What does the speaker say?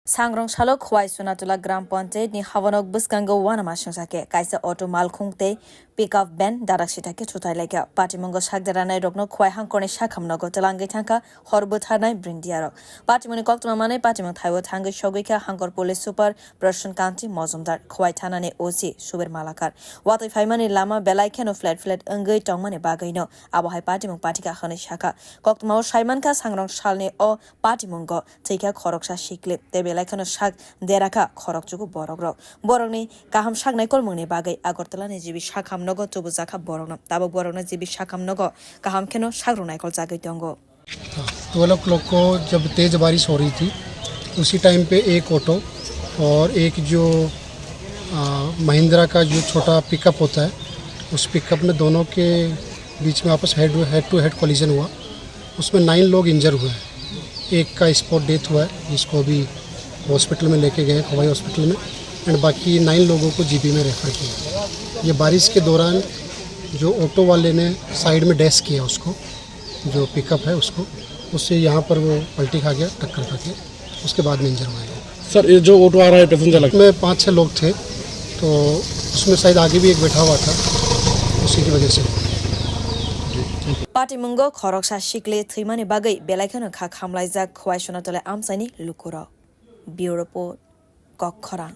सांग्रं सालो खवाई सुनातुला ग्राम पंचायत नि हावनक बसकांगो वानामा संसाके काइसा auto मालखुंगते pickup van दाराक सिटाके छुटाई लाइका पार्टीमंगो सागदारानाय रकनो Khowai हांकरनि साखामनगो तलांगै थांका हरबोथारनाय ब्रिन्दियारक पार्टीमंनि कक्तमामाने पार्टीमंग थाइवो थांगै सगैका हांकर police सुपार प्रसन कान्ति मजुमदार खवाई थानानि ओसी सुबेर मालाकार वातै फाइमानि लामा बेलाइखेनो फ्लेट अंगै टंगमानि बागैनो आबहाय पार्टीमंग पार्टीका हनै शाखा कक्तमाव साइमानका सांग्रं सालनि अ पार्टीमंगो थैका खरकसा सिक्ले बेलाइखनो साग देराखा खरकजुगु बरगरक बरगनि गाहाम सागनाय कलमंनि बागै आगरतलानि जिबि साखामनगो तुबु जाखा बरगनो ताबो बरगनो जिबि साखामनगो गाहाम खेनो सागरुनाय कल जागै दंगो 12 o'clock को जब तेज़ बारिश हो रही थी उसी टाइम पे एक ऑटो और एक जो महिंद्रा का जो छोटा पिकअप होता है उस पिकअप में दोनों के बीच में आपस हेड टू हेड कोलिजन हुआ। उसमें 9 लोग इंजर हुए हैं। एक का स्पॉट डेथ हुआ है जिसको अभी हॉस्पिटल में लेके गए खवाई हॉस्पिटल में एंड बाकी 9 लोगों को जीबी में रेफ़र किया। ये बारिश के दौरान जो ऑटो वाले ने साइड में डैश किया उसको जो पिकअप है उसको उससे यहाँ पर वो पलटी खा गया टक्कर खा के उसके बाद में इंजर हुआ है। सर ये जो ऑटो आ रहा है पैसेंजर में 5-6 लोग थे तो उसमें शायद आगे भी एक बैठा हुआ था उसी की वजह से। पार्टीमंगो खरकसा सिक्ले थैमानि बागै बेलाइखनो खा खामलायजा खवाई सुनातले आमसाइनि लुकुर ब्यूरो रिपोर्ट कक्खरा।